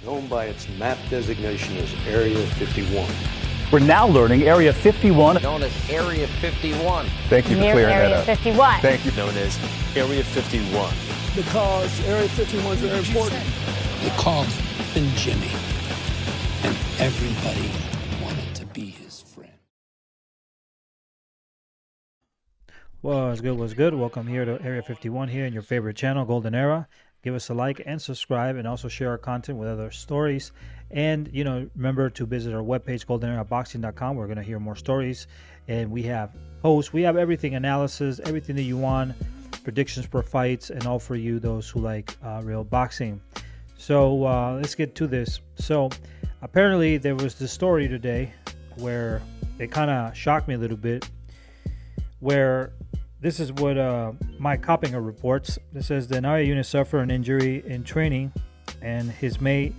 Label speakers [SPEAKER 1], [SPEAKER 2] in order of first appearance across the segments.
[SPEAKER 1] known by its map designation as Area 51.
[SPEAKER 2] We're now learning Area 51,
[SPEAKER 3] known as Area 51.
[SPEAKER 2] Thank you for
[SPEAKER 4] Near
[SPEAKER 2] clearing
[SPEAKER 4] Area
[SPEAKER 2] that up.
[SPEAKER 4] 51.
[SPEAKER 2] Thank you.
[SPEAKER 5] Known as Area 51.
[SPEAKER 6] Because Area 51 is very important.
[SPEAKER 7] They called him Jimmy, and everybody wanted to be his friend.
[SPEAKER 8] What's good? What's good? Welcome here to Area 51 here in your favorite channel, Golden Era. Give us a like and subscribe, and also share our content with other stories. And, remember to visit our webpage, goldeneraboxing.com. We're going to hear more stories. And we have posts. We have everything, analysis, everything that you want, predictions for fights, and all for you, those who like real boxing. So let's get to this. So apparently there was this story today where it kind of shocked me a little bit, where this is what Mike Coppinger reports. It says that Naoya Inoue suffered an injury in training, and his May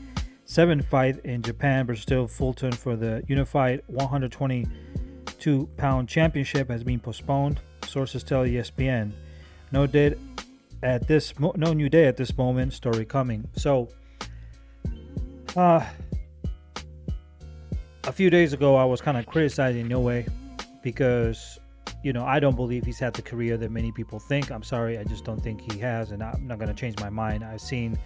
[SPEAKER 8] 7th fight in Japan versus Stephen Fulton for the unified 122-pound championship has been postponed. Sources tell ESPN. No new day at this moment. Story coming. So, a few days ago, I was kind of criticizing Inoue because, I don't believe he's had the career that many people think. I'm sorry, I just don't think he has, and I'm not going to change my mind. I've seen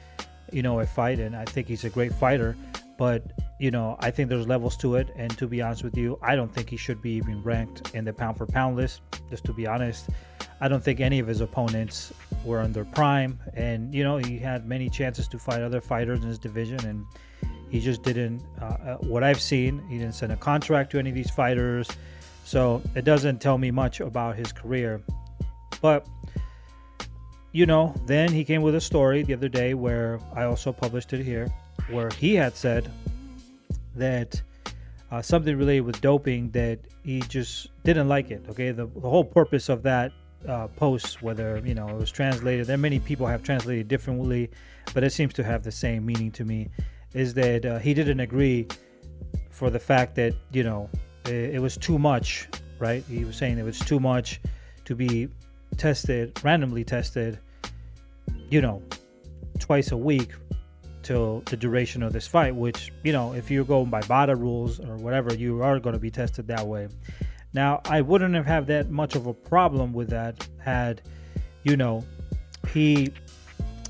[SPEAKER 8] Inoue fight, and I think he's a great fighter, but I think there's levels to it. And to be honest with you, I don't think he should be even ranked in the pound for pound list. Just to be honest, I don't think any of his opponents were in their prime, and he had many chances to fight other fighters in his division, and he just didn't. What I've seen, he didn't send a contract to any of these fighters, so it doesn't tell me much about his career. But then he came with a story the other day where I also published it here, where he had said that something related with doping, that he just didn't like it. Okay, the whole purpose of that post, whether it was translated, there many people have translated differently, but it seems to have the same meaning to me, is that he didn't agree for the fact that it was too much, right? He was saying it was too much to be randomly tested, twice a week till the duration of this fight, which, if you're going by BADA rules or whatever, you are going to be tested that way. Now, I wouldn't have had that much of a problem with that had,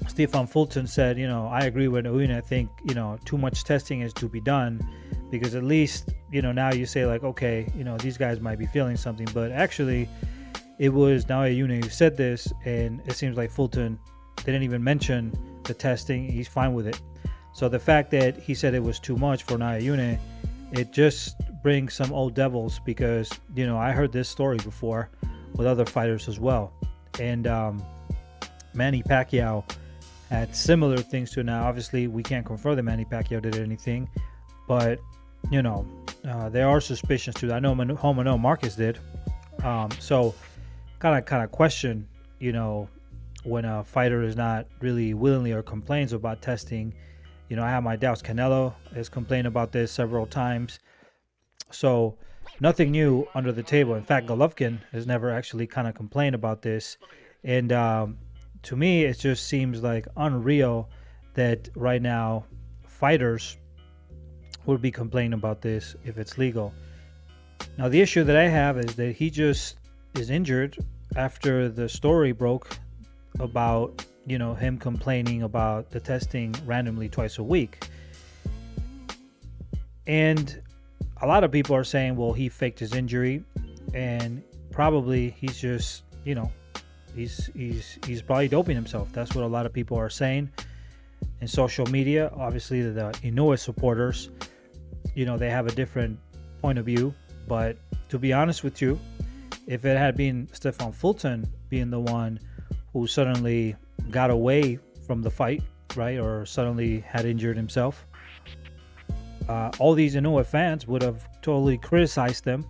[SPEAKER 8] Stephen Fulton said, I agree with Inoue. I think, too much testing is to be done, because at least, now you say like, okay, these guys might be feeling something, but actually it was Naoya Inoue who said this, and it seems like Fulton didn't even mention the testing. He's fine with it. So the fact that he said it was too much for Naoya Inoue, it just brings some old devils, because I heard this story before with other fighters as well, and Manny Pacquiao had similar things to. Now obviously we can't confirm that Manny Pacquiao did anything, but there are suspicions to that. I know Homino Marcus did, so kind of question when a fighter is not really willingly or complains about testing. I have my doubts. Canelo has complained about this several times. So nothing new under the table. In fact, Golovkin has never actually kind of complained about this. And to me, it just seems like unreal that right now fighters would be complaining about this if it's legal. Now, the issue that I have is that he just is injured after the story broke about him complaining about the testing randomly twice a week. And a lot of people are saying, well, he faked his injury, and probably he's just, he's probably doping himself. That's what a lot of people are saying in social media. Obviously, the Inoue supporters, they have a different point of view. But to be honest with you, if it had been Stephen Fulton being the one who suddenly got away from the fight, right, or suddenly had injured himself, all these Inoue fans would have totally criticized them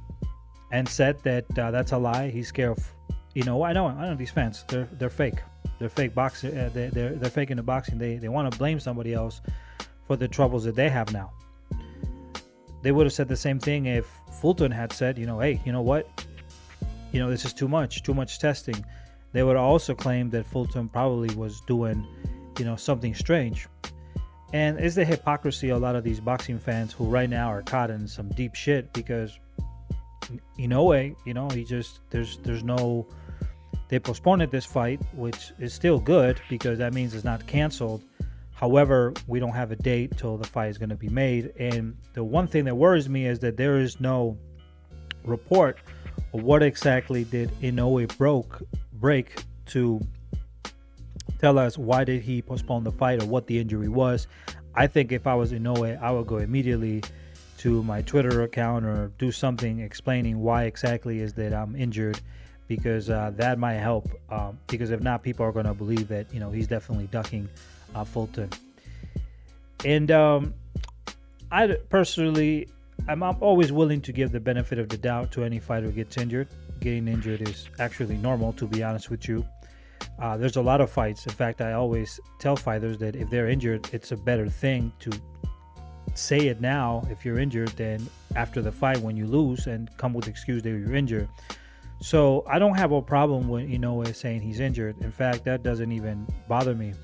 [SPEAKER 8] and said that that's a lie. He's scared of I know these fans. They're fake. They're fake boxing. They're faking the boxing. They want to blame somebody else for the troubles that they have now. They would have said the same thing if Fulton had said, hey, you know what? This is too much testing. They would also claim that Fulton probably was doing, something strange. And it's the hypocrisy of a lot of these boxing fans who right now are caught in some deep shit because Inoue, he just there's no. They postponed this fight, which is still good because that means it's not canceled. However, we don't have a date till the fight is going to be made. And the one thing that worries me is that there is no report of what exactly did Inoue break to tell us why did he postpone the fight or what the injury was. I think if I was Inoue, I would go immediately to my Twitter account or do something explaining why exactly is that I'm injured, because that might help. Because if not, people are going to believe that he's definitely ducking Fulton. And I personally, I'm always willing to give the benefit of the doubt to any fighter who gets injured. Getting injured is actually normal, to be honest with you. There's a lot of fights. In fact, I always tell fighters that if they're injured, it's a better thing to say it now if you're injured than after the fight when you lose and come with the excuse that you're injured. So I don't have a problem with Inoue saying he's injured. In fact, that doesn't even bother me.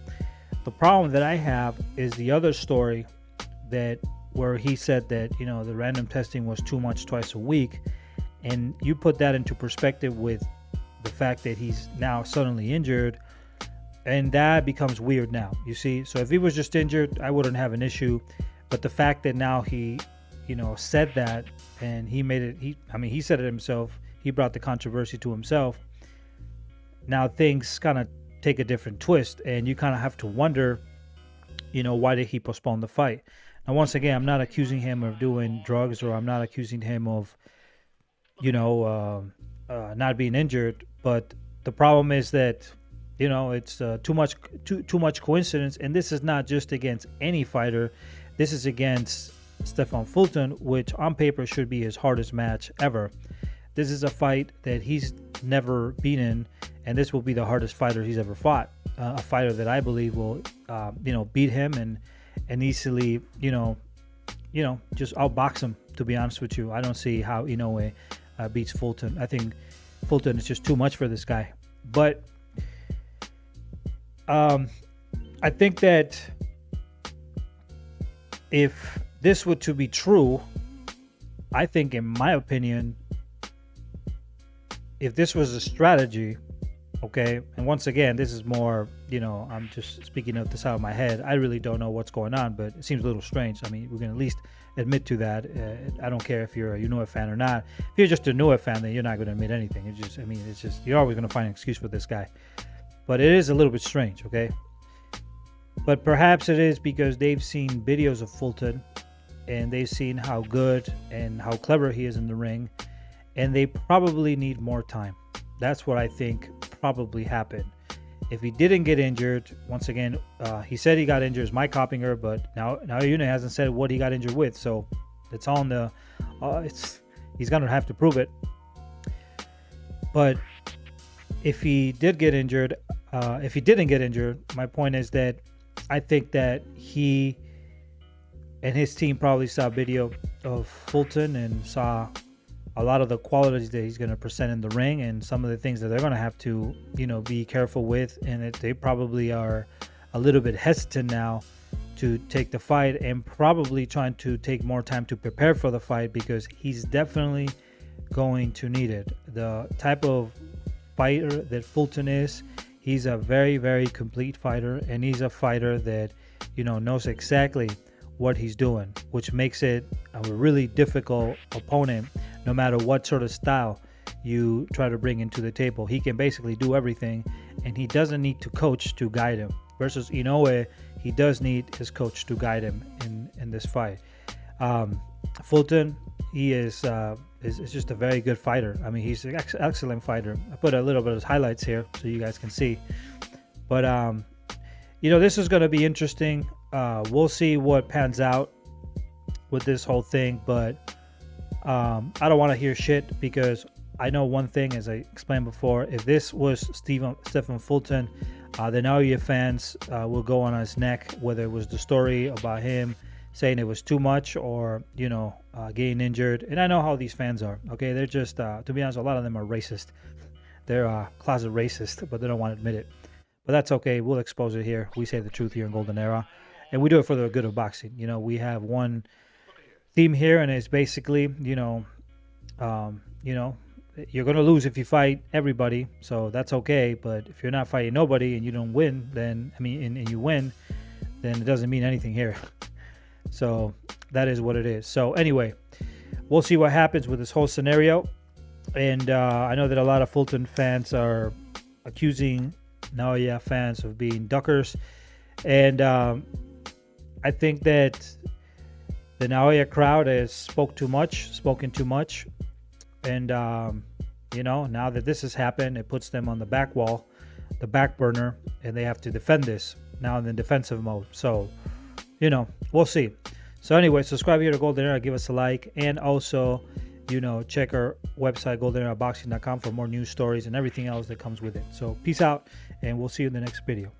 [SPEAKER 8] The problem that I have is the other story where he said that the random testing was too much twice a week, and you put that into perspective with the fact that he's now suddenly injured, and that becomes weird now, you see. So if he was just injured, I wouldn't have an issue, but the fact that now he said that, and he made it, he said it himself, he brought the controversy to himself. Now things kind of take a different twist, and you kind of have to wonder, why did he postpone the fight? Now, once again, I'm not accusing him of doing drugs, or I'm not accusing him of, not being injured. But the problem is that, it's too much coincidence, and this is not just against any fighter. This is against Stephen Fulton, which on paper should be his hardest match ever. This is a fight that he's never been in, and this will be the hardest fighter he's ever fought. A fighter that I believe will, beat him and easily, just outbox him. To be honest with you, I don't see how Inoue beats Fulton. I think Fulton is just too much for this guy. But I think that if this were to be true, I think, in my opinion, if this was a strategy, okay, and once again, this is more, I'm just speaking of this out of my head. I really don't know what's going on, but it seems a little strange. I mean, we can at least admit to that. I don't care if you're a Inoue fan or not. If you're just a Inoue fan, then you're not going to admit anything. It's just, you're always going to find an excuse for this guy. But it is a little bit strange, okay? But perhaps it is because they've seen videos of Fulton, and they've seen how good and how clever he is in the ring, and they probably need more time. That's what I think probably happened. If he didn't get injured, once again, he said he got injured, Mike Coppinger, but now Inoue hasn't said what he got injured with, so it's on the, he's gonna have to prove it. But if he did get injured, if he didn't get injured, my point is that I think that he and his team probably saw video of Fulton and saw a lot of the qualities that he's going to present in the ring, and some of the things that they're going to have to, be careful with, and that they probably are a little bit hesitant now to take the fight, and probably trying to take more time to prepare for the fight, because he's definitely going to need it. The type of fighter that Fulton is, he's a very, very complete fighter, and he's a fighter that, knows exactly what he's doing, which makes it a really difficult opponent no matter what sort of style you try to bring into the table. He can basically do everything, and he doesn't need to coach to guide him. Versus Inoue, he does need his coach to guide him in this fight. Fulton, he is just a very good fighter. I mean, he's an excellent fighter. I put a little bit of highlights here so you guys can see. But, this is going to be interesting. We'll see what pans out with this whole thing, but I don't want to hear shit, because I know one thing, as I explained before. If this was Stephen Fulton, the Naoya fans will go on his neck, whether it was the story about him saying it was too much or, getting injured. And I know how these fans are, okay? They're just, to be honest, a lot of them are racist. They're closet racist, but they don't want to admit it. But that's okay. We'll expose it here. We say the truth here in Golden Era. and we do it for the good of boxing. You know, we have one theme here, and it's basically, you know, you're gonna lose if you fight everybody, so that's okay. But if you're not fighting nobody and you don't win, then and you win, then it doesn't mean anything here. So that is what it is. So anyway, we'll see what happens with this whole scenario. And I know that a lot of Fulton fans are accusing Naoya fans of being duckers, and I think that the Naoya crowd has spoken too much, and you know, now that this has happened, it puts them on the back wall, the back burner, and they have to defend this now in the defensive mode. So, you know, we'll see. So anyway, subscribe here to Golden Era, give us a like, and also, you know, check our website, goldeneraboxing.com, for more news stories and everything else that comes with it. So peace out, and we'll see you in the next video.